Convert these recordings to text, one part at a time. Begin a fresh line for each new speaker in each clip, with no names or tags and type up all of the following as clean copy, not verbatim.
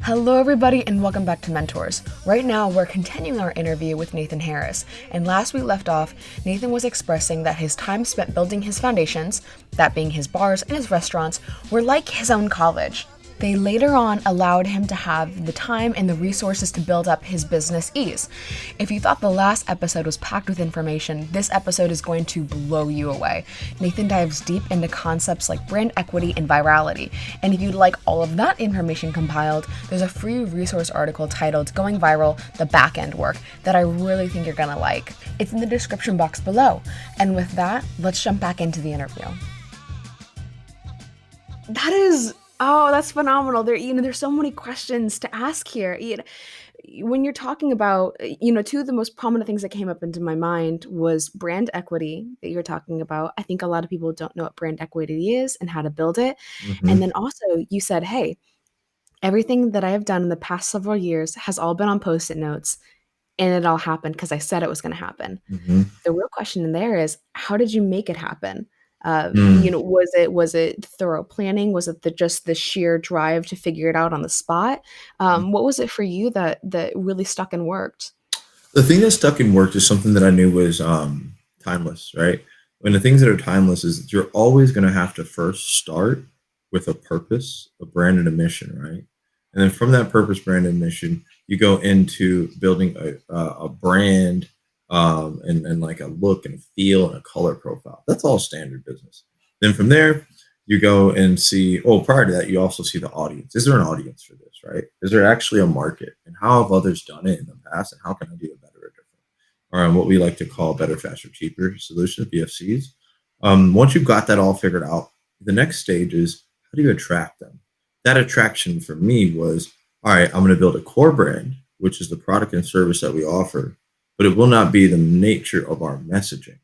Hello, everybody, and welcome back to MentorZ. Right now, we're continuing our interview with Nathan Harris, and last we left off, Nathan was expressing that his time spent building his foundations, that being his bars and his restaurants, were like his own college. They later on allowed him to have the time and the resources to build up his business ease. If you thought the last episode was packed with information, this episode is going to blow you away. Nathan dives deep into concepts like brand equity and virality. And if you'd like all of that information compiled, there's a free resource article titled Going Viral, the BackEnd Work that I really think you're gonna like. It's in the description box below. And with that, let's jump back into the interview. That's phenomenal. There's so many questions to ask here. When you're talking about, two of the most prominent things that came up into my mind was brand equity that you're talking about. I think a lot of people don't know what brand equity is and how to build it. And then also you said, hey, everything that I have done in the past several years has all been on Post-it notes, and it all happened because I said it was going to happen.
Mm-hmm.
The real question in there is, how did you make it happen?
Mm.
Was it thorough planning? Was it just the sheer drive to figure it out on the spot? What was it for you that really stuck and worked?
The thing that stuck and worked is something that I knew was timeless, right? When the things that are timeless is that you're always going to have to first start with a purpose, a brand, and a mission, right? And then from that purpose, brand, and mission, you go into building a brand and like a look and a feel and a color profile. That's all standard business. Then from there, you go and see, prior to that, you also see the audience. Is there an audience for this, right? Is there actually a market? And how have others done it in the past? And how can I do it better or different? Or what we like to call better, faster, cheaper solutions, BFCs. Once you've got that all figured out, the next stage is how do you attract them? That attraction for me was, all right, I'm going to build a core brand, which is the product and service that we offer, but it will not be the nature of our messaging.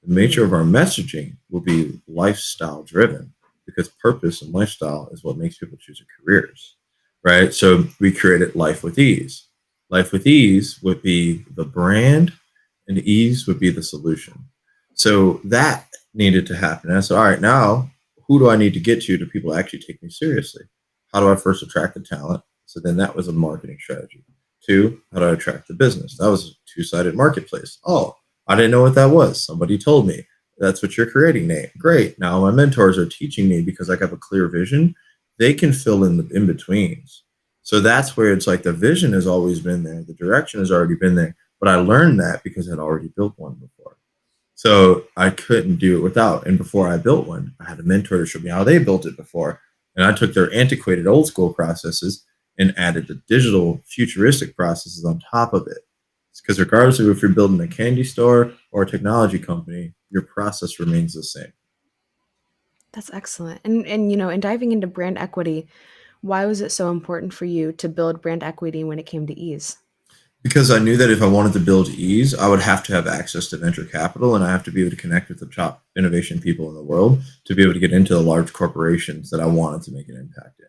The nature of our messaging will be lifestyle driven because purpose and lifestyle is what makes people choose their careers, right? So we created Life with Ease. Life with Ease would be the brand and ease would be the solution. So that needed to happen. And I said, all right, now who do I need to get to people actually take me seriously? How do I first attract the talent? So then that was a marketing strategy. Two, how do I attract the business? That was a two-sided marketplace. Oh, I didn't know what that was. Somebody told me. That's what you're creating, Nate. Great. Now my mentors are teaching me because I have a clear vision. They can fill in the in-betweens. So that's where it's like the vision has always been there. The direction has already been there. But I learned that because I'd already built one before. So I couldn't do it without. And before I built one, I had a mentor to show me how they built it before. And I took their antiquated old school processes and added the digital futuristic processes on top of it. Because regardless of if you're building a candy store or a technology company, your process remains the same.
That's excellent. And diving into brand equity, why was it so important for you to build brand equity when it came to ease?
Because I knew that if I wanted to build ease, I would have to have access to venture capital and I have to be able to connect with the top innovation people in the world to be able to get into the large corporations that I wanted to make an impact in.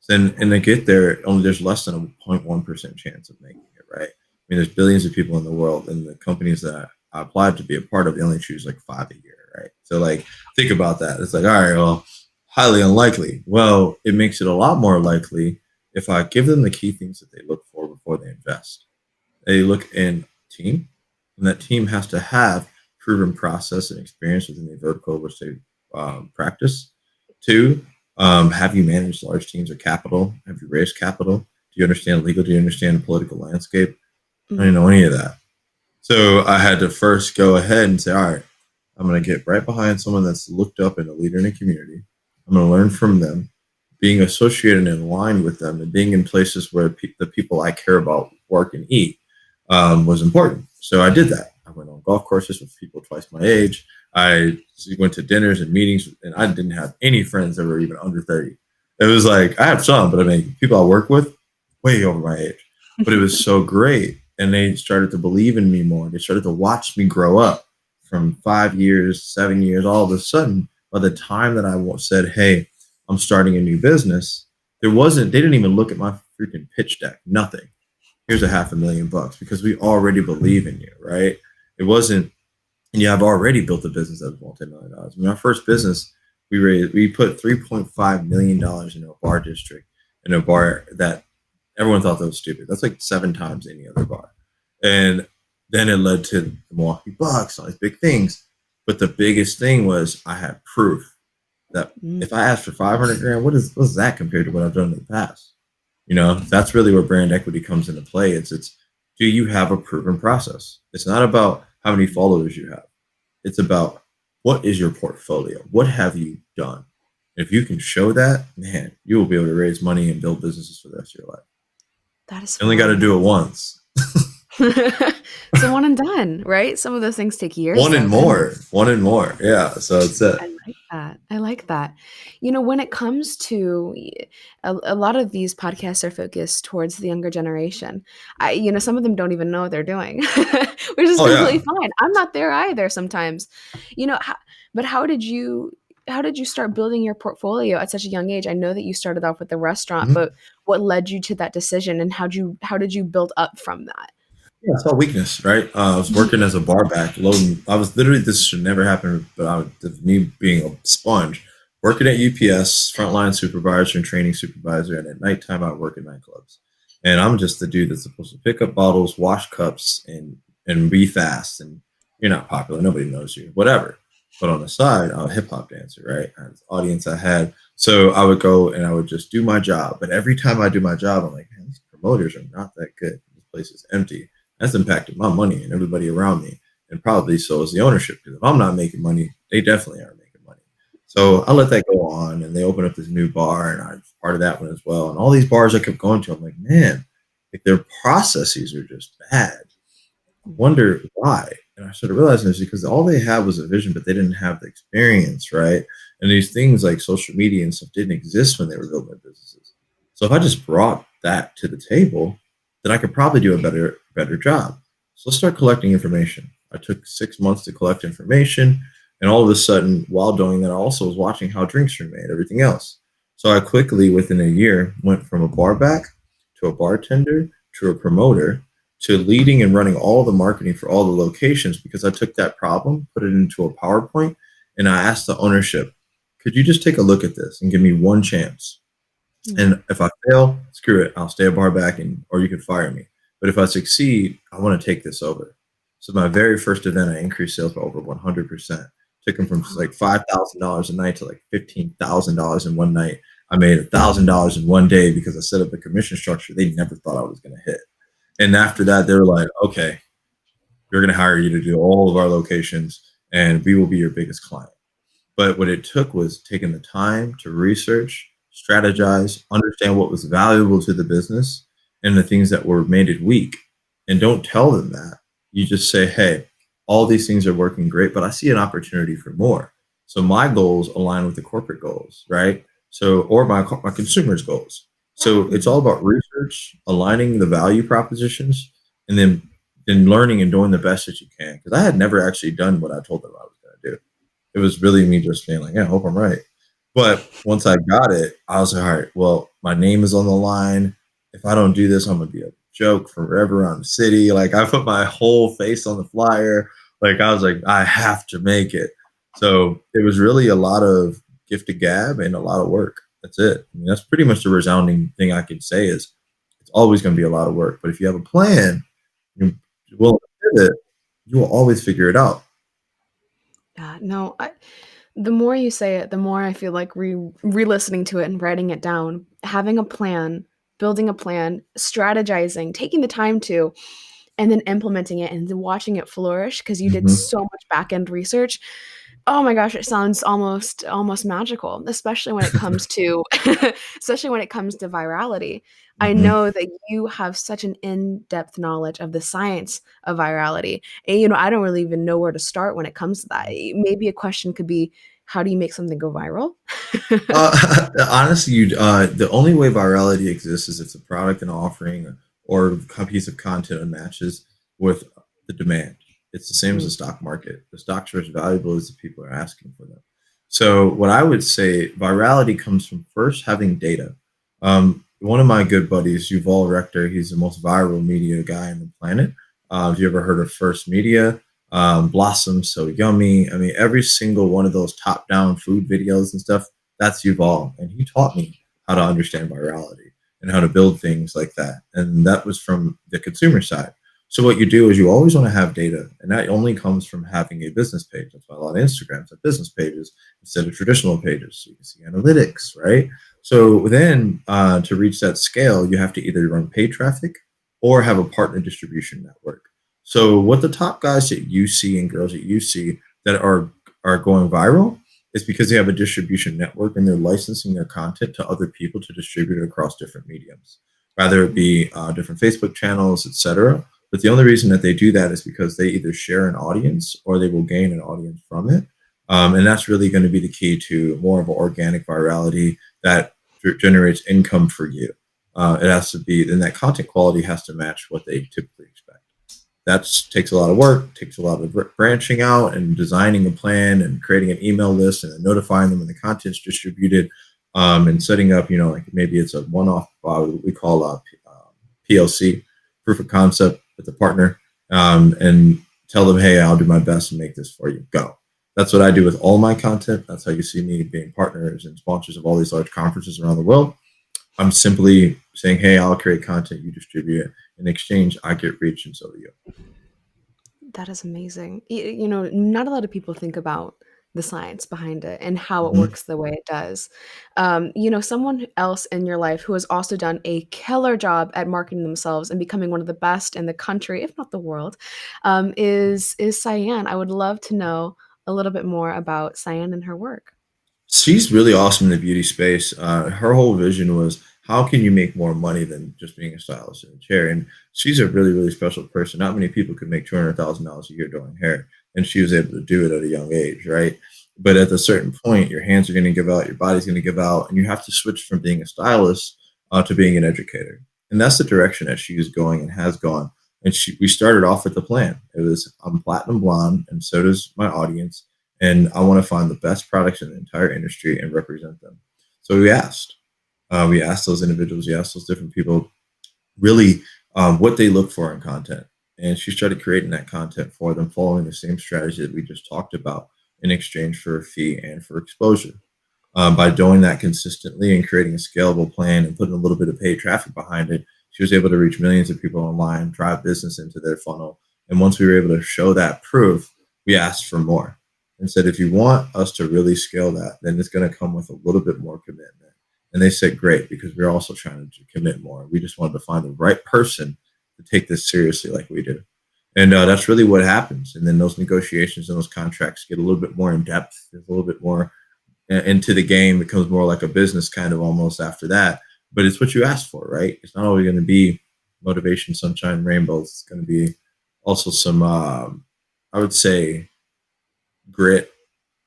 And to get there, only there's less than a 0.1% chance of making it, right? I mean, there's billions of people in the world, and the companies that I applied to be a part of, they only choose like 5 a year, right? So like, think about that. It's like, all right, well, highly unlikely. Well, it makes it a lot more likely if I give them the key things that they look for before they invest. They look in team, and that team has to have proven process and experience within the vertical which they practice. Two, have you managed large teams or capital? Have you raised capital? Do you understand legal? Do you understand the political landscape? I didn't know any of that. So I had to first go ahead and say, all right, I'm going to get right behind someone that's looked up and a leader in a community. I'm going to learn from them, being associated and aligned with them, and being in places where the people I care about work and eat was important. So I did that. I went on golf courses with people twice my age. I went to dinners and meetings, and I didn't have any friends that were even under 30. It was like, I have some, but I mean, people I work with, way over my age. But it was so great. And they started to believe in me more. They started to watch me grow up from 5 years, 7 years. All of a sudden, by the time that I said, hey, I'm starting a new business, they didn't even look at my freaking pitch deck, nothing. Here's $500,000 because we already believe in you, right? It wasn't, and yeah, I've already built a business that was multi-million-dollars. I mean, our first business, we put $3.5 million into a bar district, in a bar that Everyone thought that was stupid. That's like 7 times any other bar. And then it led to the Milwaukee Bucks, all these big things. But the biggest thing was I had proof that
Mm,
if I ask for 500 grand, what's that compared to what I've done in the past? That's really where brand equity comes into play. It's do you have a proven process? It's not about how many followers you have. It's about what is your portfolio? What have you done? If you can show that, man, you will be able to raise money and build businesses for the rest of your life.
that is
You only got to do it
phenomenal.
once.
So one and done, right? Some of those things take years,
One and
though.
more.
Goodness.
One and more. Yeah. So it's it.
I like that. I like that. When it comes to a lot of these podcasts are focused towards the younger generation. Some of them don't even know what they're doing, which is
Oh
completely
yeah.
fine. I'm not there either sometimes. You know, how, but how did you start building your portfolio at such a young age? I know that you started off with the restaurant,
Mhm.
but what led you to that decision and how did you build up from that?
Yeah, it's all weakness, right? I was
Mhm.
working as a bar back, loading. I was literally, this should never happen, but me being a sponge, working at UPS, frontline supervisor and training supervisor, and at nighttime I work in nightclubs. And I'm just the dude that's supposed to pick up bottles, wash cups, and be fast. And you're not popular, nobody knows you, whatever. But on the side, I'm a hip hop dancer, right? I had this audience I had. So I would go and I would just do my job. But every time I do my job, I'm like, man, these promoters are not that good. This place is empty. That's impacted my money and everybody around me, and probably so is the ownership. Because if I'm not making money, they definitely aren't making money. So I let that go on, and they opened up this new bar, and I was part of that one as well. And all these bars I kept going to, I'm like, man, like their processes are just bad. I wonder why. And I started realizing it's because all they had was a vision, but they didn't have the experience, right? And these things like social media and stuff didn't exist when they were building their businesses. So if I just brought that to the table, then I could probably do a better job. So let's start collecting information. I took 6 months to collect information, and all of a sudden, while doing that, I also was watching how drinks are made, everything else. So I quickly, within a year, went from a bar back to a bartender to a promoter to leading and running all the marketing for all the locations because I took that problem, put it into a PowerPoint, and I asked the ownership, could you just take a look at this and give me one chance?
Mm.
And if I fail, screw it. I'll stay a bar back or you can fire me. But if I succeed, I want to take this over. So my very first event, I increased sales by over 100%. Took them from like $5,000 a night to like $15,000 in one night. I made $1,000 in one day because I set up a commission structure they never thought I was going to hit. And after that, they were like, okay, we're going to hire you to do all of our locations and we will be your biggest client. But what it took was taking the time to research, strategize, understand what was valuable to the business and the things that were made it weak. And don't tell them that. You just say, hey, all these things are working great, but I see an opportunity for more. So my goals align with the corporate goals, right? So, or my consumers' goals. So it's all
Mhm.
about research, aligning the value propositions, and then learning and doing the best that you can. Because I had never actually done what I told them I was going to do. It was really me just being like, yeah, I hope I'm right. But once I got it, I was like, all right, well, my name is on the line. If I don't do this, I'm gonna be a joke forever around the city. Like I put my whole face on the flyer. Like I was like, I have to make it. So it was really a lot of gift to gab and a lot of work. That's it. I mean, that's pretty much the resounding thing I can say is it's always going to be a lot of work. But if you have a plan, you're willing to pivot, you will always figure it out.
Yeah, no, the more you say it, the more I feel like re-listening to it and writing it down, having a plan, building a plan, strategizing, taking the time to, and then implementing it and then watching it flourish because you did
Mhm.
so much back end research. Oh my gosh, it sounds almost magical, especially when it comes to especially when it comes to virality. I
Mhm.
know that you have such an in-depth knowledge of the science of virality. And I don't really even know where to start when it comes to that. Maybe a question could be, how do you make something go viral?
Honestly, the only way virality exists is if the product and offering or a piece of content matches with the demand. It's the same as the
Mm,
stock market. The stocks are as valuable as the people are asking for them. So, what I would say, virality comes from first having data. One of my good buddies, Yuval Rector, he's the most viral media guy on the planet. Have you ever heard of First Media? Blossom So Yummy. I mean, every single one of those top down food videos and stuff, that's Yuval. And he taught me how to understand virality. and how to build things like that. And that was from the consumer side. So what you do is you always want to have data, and that only comes from having a business page. That's why a lot of Instagrams have business pages instead of traditional pages. So you can see analytics, right? So then to reach that scale, you have to either run paid traffic or have a partner distribution network. So what the top guys that you see and girls that you see that are going viral is because they have a distribution network and they're licensing their content to other people to distribute it across different mediums, whether it be different Facebook channels, etc. But the only reason that they do that is because they either share an audience or they will gain an audience from it. And that's really going to be the key to more of an organic virality that generates income for you. It has to be, and that content quality has to match what they typically expect. That takes a lot of work, takes a lot of branching out and designing a plan and creating an email list and then notifying them when the content's distributed, and setting up, like maybe it's a one-off, we call PLC, proof of concept with a partner, and tell them, hey, I'll do my best to make this for you. Go. That's what I do with all my content. That's how you see me being partners and sponsors of all these large conferences around the world. I'm simply saying, hey, I'll create content, you distribute it. In exchange, I get reach, and so do you.
That is amazing. Not a lot of people think about the science behind it and how it
Mhm.
works the way it does. Someone else in your life who has also done a killer job at marketing themselves and becoming one of the best in the country, if not the world, is Cyan. I would love to know a little bit more about Cyan and her work.
She's really awesome in the beauty space. Her whole vision was how can you make more money than just being a stylist in a chair? And she's a really, really special person. Not many people could make $200,000 a year doing hair, and she was able to do it at a young age, right? But at a certain point, your hands are going to give out, your body's going to give out, and you have to switch from being a stylist to being an educator. And that's the direction that she's going and has gone. And we started off with the plan. It was I'm platinum blonde, and so does my audience, and I want to find the best products in the entire industry and represent them. So we asked those individuals, we asked those different people, really what they look for in content, and she started creating that content for them, following the same strategy that we just talked about in exchange for a fee and for exposure. By doing that consistently and creating a scalable plan and putting a little bit of paid traffic behind it, she was able to reach millions of people online, drive business into their funnel. And once we were able to show that proof, we asked for more and said, if you want us to really scale that, then it's going to come with a little bit more commitment. And they said, great, because we're also trying to commit more. We just wanted to find the right person to take this seriously like we do. And that's really what happens. And then those negotiations and those contracts get a little bit more in depth. There's a little bit more into the game, becomes more like a business kind of almost after that. But it's what you asked for, right? It's not always going to be motivation, sunshine, rainbows. It's going to be also some, I would say, grit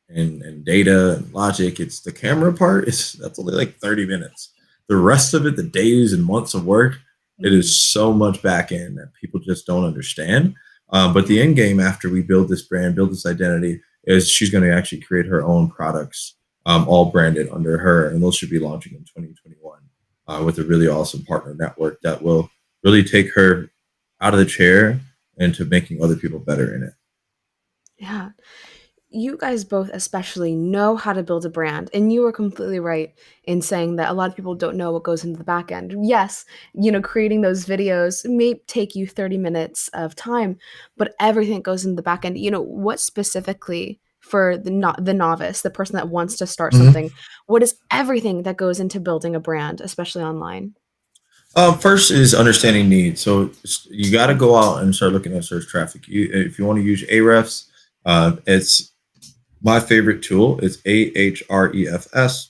and data and logic. It's the camera part. That's only like 30 minutes. The rest of it, the days and months of work, it
Mhm.
is so much back end that people just don't understand. But the end game after we build this brand, build this identity, is she's going to actually create her own products, all branded under her, and those should be launching in 2021 with a really awesome partner network that will really take her out of the chair and to making other people better in it.
Yeah. You guys both especially know how to build a brand, and you were completely right in saying that a lot of people don't know what goes into the back end. Yes, creating those videos may take you 30 minutes of time, but everything that goes into the back end, what specifically for the novice, the person that wants to start
Mhm.
something, what is everything that goes into building a brand, especially online?
First is understanding needs. So you got to go out and start looking at search traffic. If you want to use Ahrefs, it's my favorite tool. It's Ahrefs.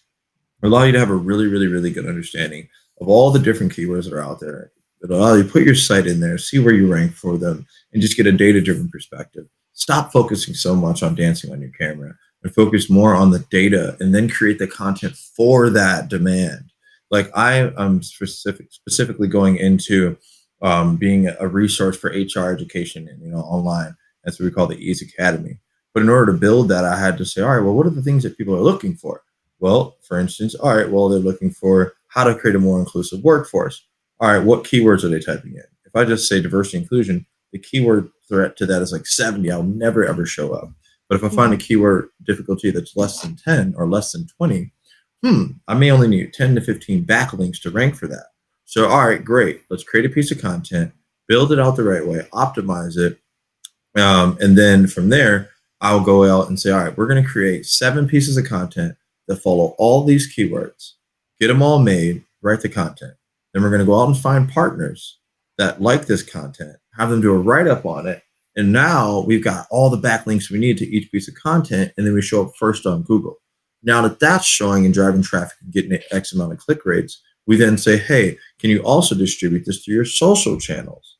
Allow you to have a really, really, really good understanding of all the different keywords that are out there. It'll allow you to put your site in there, see where you rank for them, and just get a data-driven perspective. Stop focusing so much on dancing on your camera and focus more on the data, and then create the content for that demand. Like I am specifically going into being a resource for HR education, and online. That's what we call the Ease Academy. But in order to build that, I had to say, all right, well, what are the things that people are looking for? Well, for instance, all right, well, they're looking for how to create a more inclusive workforce. All right, what keywords are they typing in? If I just say diversity inclusion, the keyword threat to that is like 70. I'll never ever show up. But if I find a
Mhm.
keyword difficulty that's less than 10 or less than 20, I may only need 10 to 15 backlinks to rank for that. So, all right, great. Let's create a piece of content, build it out the right way, optimize it. And then from there, I'll go out and say, all right, we're going to create 7 pieces of content that follow all these keywords, get them all made, write the content. Then we're going to go out and find partners that like this content, have them do a write up on it. And now we've got all the backlinks we need to each piece of content. And then we show up first on Google. Now that that's showing and driving traffic and getting X amount of click rates, we then say, hey, can you also distribute this to your social channels?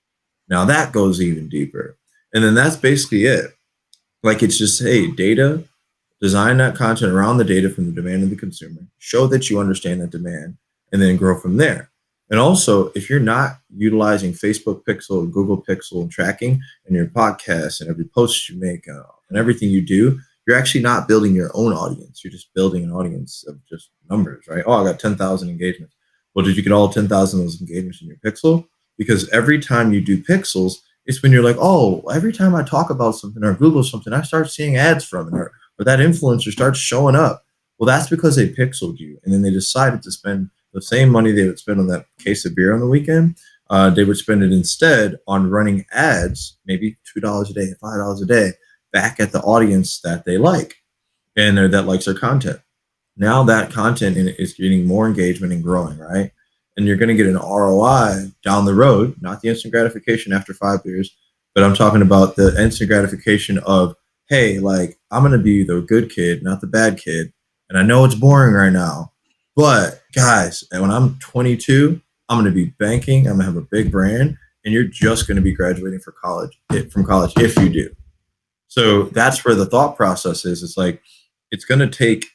Now that goes even deeper. And then that's basically it. Like it's just, hey, data, design that content around the data from the demand of the consumer, show that you understand that demand, and then grow from there. And also, if you're not utilizing Facebook Pixel and Google Pixel and tracking in your podcast and every post you make and everything you do, you're actually not building your own audience. You're just building an audience of just numbers, right? Oh, I got 10,000 engagements. Well, did you get all 10,000 of those engagements in your pixel? Because every time you do pixels, it's when you're like, oh, every time I talk about something or Google something, I start seeing ads from it, or that influencer starts showing up. Well, that's because they pixeled you. And then they decided to spend the same money they would spend on that case of beer on the weekend. They would spend it instead on running ads, maybe $2 a day, $5 a day, back at the audience that they like and that likes their content. Now that content is getting more engagement and growing, right? And you're going to get an ROI down the road, not the instant gratification after 5 years, but I'm talking about the instant gratification of, hey, like I'm going to be the good kid, not the bad kid. And I know it's boring right now, but guys, when I'm 22, I'm going to be banking. I'm going to have a big brand, and you're just going to be graduating from college if you do. So that's where the thought process is. It's like, it's going to take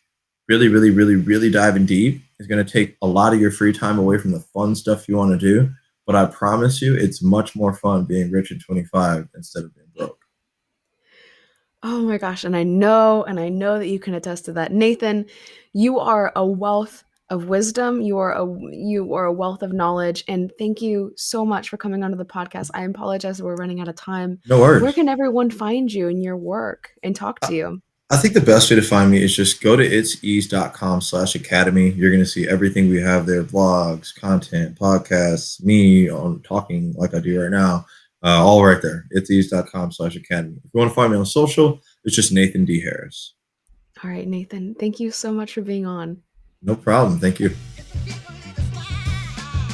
really, really, really, really diving deep. It's going to take a lot of your free time away from the fun stuff you want to do. But I promise you, it's much more fun being rich at 25 instead of being broke.
Oh my gosh, and I know that you can attest to that. Nathan, you are a wealth of wisdom. You are a wealth of knowledge, and thank you so much for coming onto the podcast. I apologize that we're running out of time.
No
Where
worries.
can everyone find you and your work and talk to you?
I think the best way to find me is just go to itsease.com/academy. You're going to see everything we have there, vlogs, content, podcasts, me on talking like I do right now, all right there, itsease.com/academy. If you want to find me on social, it's just Nathan D. Harris.
All right, Nathan, thank you so much for being on.
No problem. Thank you.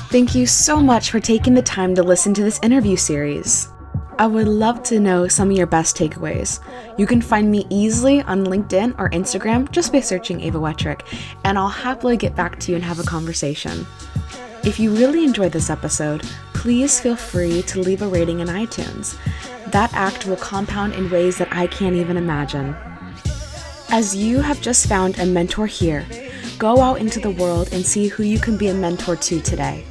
Thank you so much for taking the time to listen to this interview series. I would love to know some of your best takeaways. You can find me easily on LinkedIn or Instagram just by searching Ava Wettrick, and I'll happily get back to you and have a conversation. If you really enjoyed this episode, please feel free to leave a rating in iTunes. That act will compound in ways that I can't even imagine. As you have just found a mentor here, go out into the world and see who you can be a mentor to today.